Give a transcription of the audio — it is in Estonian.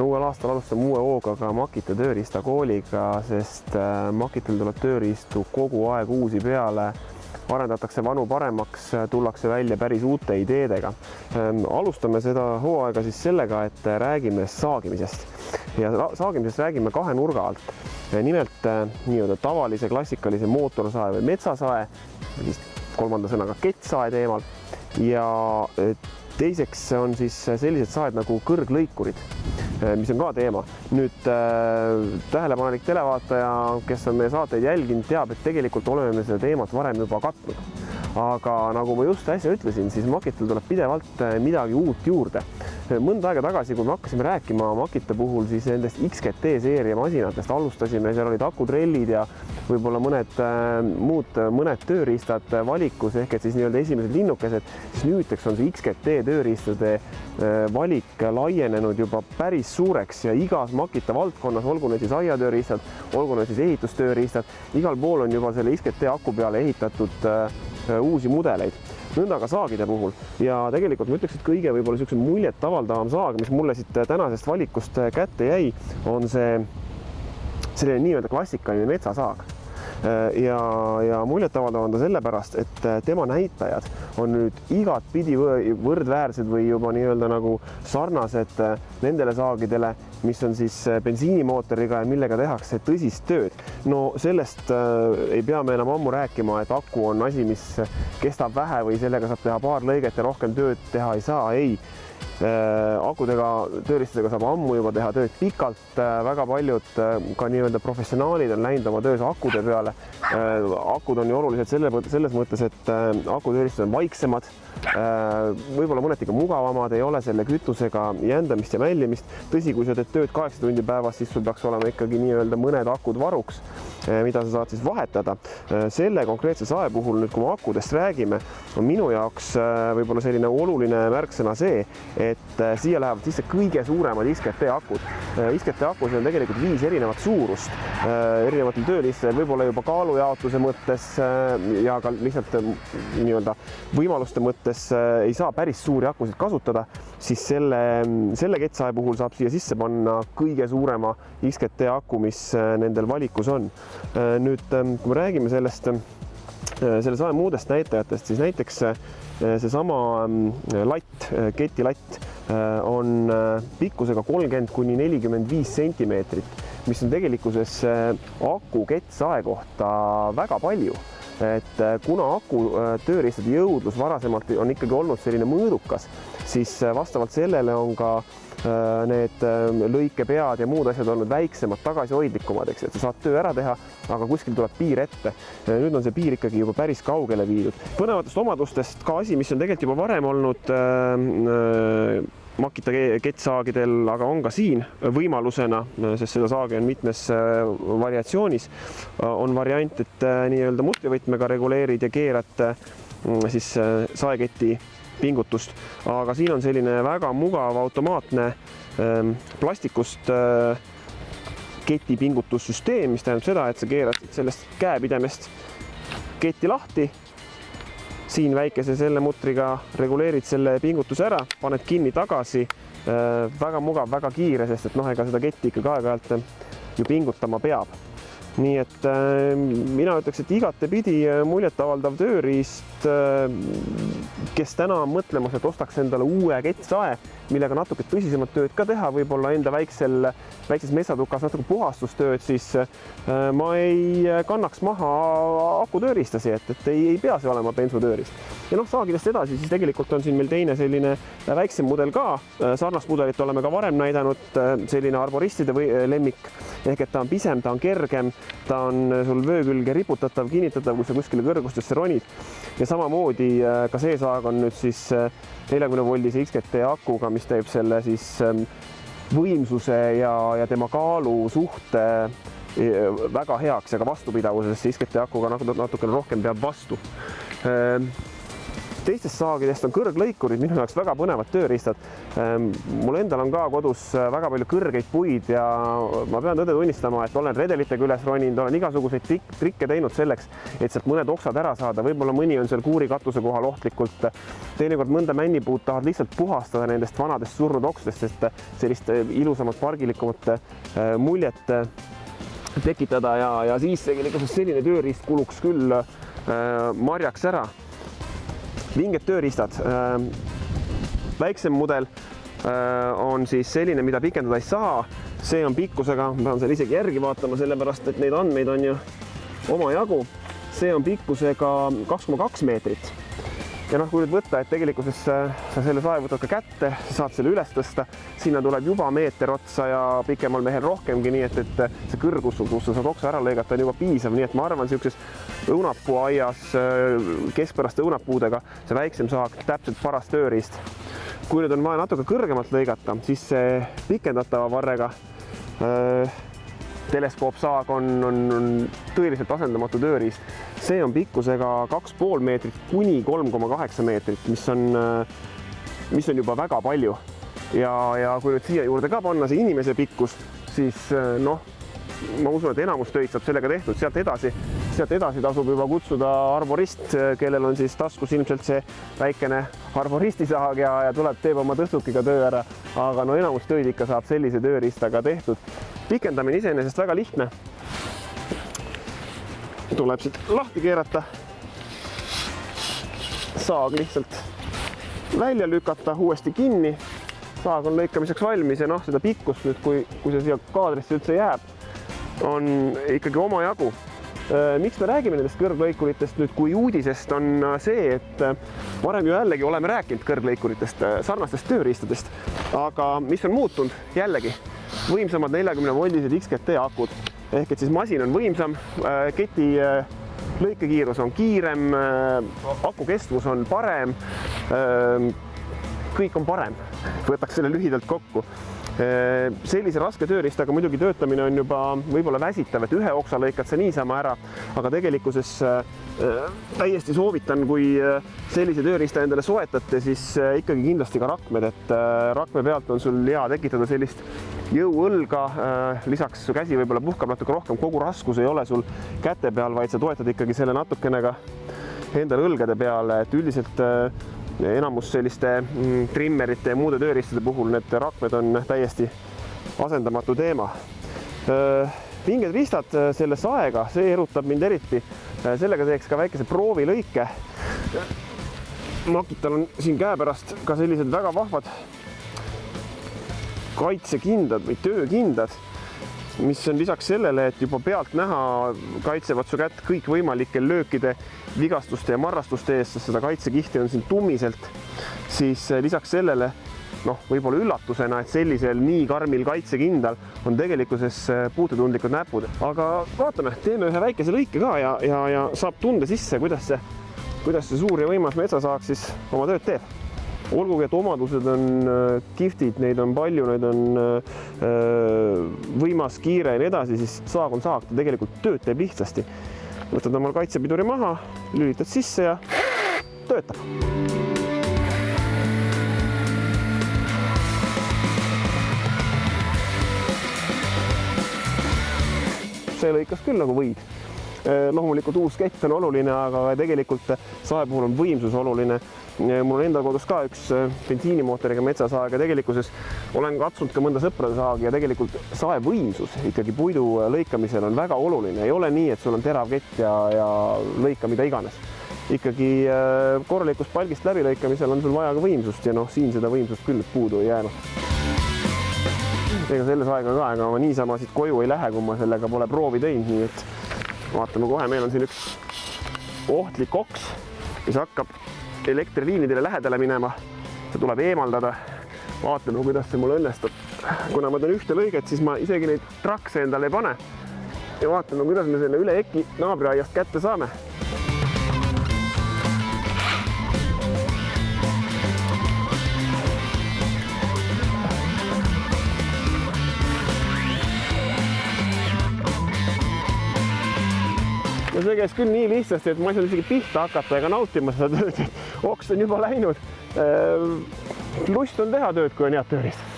uuel aastal alustame uue hooga ka Makita tööriistakooliga, sest Makitel tuleb tööriistu kogu aeg uusi peale, arendatakse vanu paremaks, tullakse välja päris uute ideedega. Alustame seda hooaega siis sellega, et räägime saagimisest. Ja saagimisest räägime kahe nurga alt. Nimelt nii-öelda tavalise klassikalise mootorsae või metsasae, siis kolmanda sõnaga kettsae teemal. Ja teiseks on siis sellised saed nagu kõrglõikurid, mis on ka teema. Nüüd tähelepanelik televaataja, kes on meie saateid jälginud, teab, et tegelikult oleme seda teemat varem juba katnud. Aga nagu ma just äsja ütlesin, siis Makitel tuleb pidevalt midagi uut juurde. Mõnda aega tagasi, kui me hakkasime rääkima Makita puhul siis nendest XGT seeria masinatest, alustasime, seal olid akutrellid ja võib-olla mõned tööriistad valikus, ehk et siis nii-öelda esimesed linnukesed, siis nüüdseks on see XGT tööriistade valik laienenud juba päris suureks ja igas Makita valdkonnas, olgu need siis aiatööriistad, olgu need siis ehitustööriistad, igal pool on juba selle XGT aku peale ehitatud uusi mudeleid. Nõnda ka saagide puhul ja tegelikult ma ütleks, et kõige võib-olla niisugune muljet avaldavam saag, mis mulle siit tänasest valikust kätte jäi, on see selline nii-öelda klassikaline metsasaag. Ja muljet avaldav on ta sellepärast, et tema näitajad on nüüd igat pidi võrdväärsed või juba nii-öelda nagu sarnased nendele saagidele, mis on siis bensiinimootoriga ja millega tehakse tõsist tööd. No sellest ei pea me enam ammu rääkima, et aku on asi, mis kestab vähe või sellega saab teha paar lõiget ja rohkem tööd teha ei saa. Ei. Akudega, tööriistadega saab ammu juba teha tööd pikalt, väga paljud ka nii-öelda professionaalid on läinud oma töös akude peale. Akud on ju olulised selles mõttes, et akutööriistad on vaiksemad, võib-olla mõneti ka mugavamad, ei ole selle kütusega jändamist ja mällimist. Tõsi, kui sa teed tööd 8 tundi päevas, siis sul peaks olema ikkagi nii-öelda mõned akud varuks, mida sa saad siis vahetada. Selle konkreetse sae puhul, nüüd kui me akudest räägime, on minu jaoks võib-olla selline oluline märksõna see, et siia lähevad sisse kõige suuremad XGT akud. XGT akus on tegelikult 5 erinevat suurust, erinevatel tööriistadel, võib-olla juba kaalujaotuse mõttes ja ka lihtsalt nii-öelda võimaluste mõttes ei saa päris suuri akusid kasutada, siis selle kettsae puhul saab siia sisse panna kõige suurema XGT aku, mis nendel valikus on. Nüüd, kui me räägime selle sae muudest näitajatest, siis näiteks seesama latt, ketilatt on pikkusega 30–45 sentimeetrit, mis on tegelikkuses aku kettsae kohta väga palju. Et kuna aku tööriistade jõudlus varasemalt on ikkagi olnud selline mõõdukas, siis vastavalt sellele on ka need lõikepead ja muud asjad olnud väiksemad, tagasihoidlikumad, eks, et sa saad töö ära teha, aga kuskil tuleb piir ette. Nüüd on see piir ikkagi juba päris kaugele viidud. Põnevatest omadustest ka asi, mis on tegelikult juba varem olnud Makita kettsaagidel, aga on ka siin võimalusena, sest seda saagi on mitmes variatsioonis, on variant, et nii-öelda mutrivõtmega reguleerid ja keerad siis saeketi pingutust, aga siin on selline väga mugav automaatne plastikust keti pingutussüsteem, mis tähendab seda, et sa keerad sellest käepidemest keti lahti, siin väikese selle mutriga reguleerid selle pingutuse ära, paned kinni tagasi, väga mugav, väga kiire, sest et ega seda ketti ikkagi aeg-ajalt ju pingutama peab. Nii et mina ütleks, et igatepidi muljetavaldav tööriist, kes täna on mõtlemas, et ostaks endale uue kettsae, millega natuke tõsisemat tööd ka teha, võib-olla enda väikses metsatukas natuke puhastustööd, siis ma ei kannaks maha akutööristasi, et ei pea see olema bensutöörist. Ja saagidest edasi, siis tegelikult on siin meil teine selline väiksem mudel ka. Sarnast mudelit oleme ka varem näidanud, selline arboristide lemmik, ehk et ta on pisem, ta on kergem, ta on sul vöö külge riputatav, kinnitatav, kui sa kuskile kõrgustesse ronid. Ja samamoodi ka see saag on nüüd siis 40-voldise XGT akuga, mis teeb selle siis võimsuse ja tema kaalu suhte väga heaks ja ka vastupidavuses XGT akuga natukene rohkem peab vastu. Teistest saagidest on kõrglõikurid minu jaoks väga põnevad tööriistad. Mul endal on ka kodus väga palju kõrgeid puid ja ma pean tõde tunnistama, et olen redelitega üles roninud, olen igasuguseid trikke teinud selleks, et sealt mõned oksad ära saada. Võib-olla mõni on seal kuuri katuse kohal ohtlikult. Teinekord mõnda männipuud tahad lihtsalt puhastada nendest vanadest surnud okstest, sest sellist ilusamat, pargilikumat muljet tekitada ja siis tegelikult selline tööriist kuluks küll marjaks ära. Vinged tööriistad. Väiksem mudel on siis selline, mida pikendada ei saa. See on pikkusega, ma pean seal isegi järgi vaatama, sellepärast, et neid andmeid on ju omajagu. See on pikkusega 2,2 meetrit. Ja kui nüüd võtta, et tegelikkuses sa selle sae võtad ka kätte, sa saad selle üles tõsta, sinna tuleb juba meeter otsa ja pikemal mehel rohkemgi, nii et see kõrgus, kus sa saad oksa ära lõigata, on juba piisav, nii et ma arvan, niisuguses õunapuuaias keskpäraste õunapuudega see väiksem saak täpselt paras tööriist. Kui nüüd on vaja natuke kõrgemalt lõigata, siis see pikendatava varrega teleskoopsaag on tõeliselt asendamatu tööriist. See on pikkusega 2,5 meetrit kuni 3,8 meetrit, mis on juba väga palju. Ja kui nüüd siia juurde ka panna see inimese pikkus, siis ma usun, et enamus töid saab sellega tehtud. Sealt edasi tasub juba kutsuda arborist, kellel on siis taskus ilmselt see väikene arboristisaag ja teeb oma tõstukiga töö ära. Aga enamus töid ikka saab sellise tööriistaga tehtud. Pikendamine iseenesest väga lihtne. Tuleb siit lahti keerata. Saag lihtsalt välja lükata, uuesti kinni. Saag on lõikamiseks valmis ja seda pikkust nüüd, kui see siia kaadrisse üldse jääb, on ikkagi omajagu. Miks me räägime nendest kõrglõikuritest nüüd kui uudisest on see, et varem ju jällegi oleme rääkinud kõrglõikuritest, sarnastest tööriistadest, aga mis on muutunud jällegi? Võimsamad 40-voldised XGT akud, ehk et siis masin on võimsam, keti lõikekiirus on kiirem, aku kestvus on parem, kõik on parem, võtaks selle lühidalt kokku. Sellise raske tööriistaga muidugi töötamine on juba võib-olla väsitav, et ühe oksa lõikad sa niisama ära, aga tegelikkuses täiesti soovitan, kui sellise tööriista endale soetate, siis ikkagi kindlasti ka rakmed, et rakme pealt on sul hea tekitada sellist jõuõlga, lisaks su käsi võib-olla puhkab natuke rohkem, kogu raskus ei ole sul käte peal, vaid sa toetad ikkagi selle natukene ka endale õlgade peale, et üldiselt enamus selliste trimmerite ja muude tööriistade puhul need rakmed on täiesti asendamatu teema. Vinged riistad selle saega, see erutab mind eriti. Sellega teeks ka väikese proovilõike. Makital on siin käepärast ka sellised väga vahvad kaitsekindad või töökindad, mis on lisaks sellele, et juba pealt näha kaitsevad su kätt kõik võimalike löökide, vigastuste ja marrastuste eest, sest seda kaitsekihti on siin tummiselt, siis lisaks sellele, võib-olla üllatusena, et sellisel nii karmil kaitsekindal on tegelikkuses puututundlikud näpud. Aga vaatame, teeme ühe väikese lõike ka ja saab tunde sisse, kuidas see suur ja võimas metsasaag siis oma tööd teeb. Olgugi, et omadused on kihvtid, neid on palju, neid on võimas, kiire ja nii edasi, siis saag on saag, ta tegelikult tööd teeb lihtsasti. Võtad omal kaitsepiduri maha, lülitad sisse ja töötab. See lõikas küll nagu võid. Loomulikult uus kett on oluline, aga tegelikult sae puhul on võimsus oluline. Mul on enda kodus ka üks bensiinimootoriga metsasaag ja tegelikkuses olen katsunud ka mõnda sõprade saagi ja tegelikult sae võimsus ikkagi puidu lõikamisel on väga oluline. Ei ole nii, et sul on terav kett ja lõika mida iganes. Ikkagi korralikust palgist läbi lõikamisel on sul vaja ka võimsust ja siin seda võimsust küll puudu ei jäänud. Ega selle saega ka, aga ma niisama siit koju ei lähe, kui ma sellega pole proovi teinud, nii et vaatame kohe, meil on siin üks ohtlik oks, mis hakkab elektriliinidele lähedale minema. See tuleb eemaldada. Vaatame, kuidas see mul õnnestub. Kuna ma teen ühte lõiget, siis ma isegi neid trakse endale ei pane. Ja vaatame, kuidas me selle üle eki naabriaiast kätte saame. ja see käis küll nii lihtsasti, et ma ei saanud isegi pihta hakata ega nautima seda tööd, et oks on juba läinud. Lust on teha tööd, kui on head tööriistad.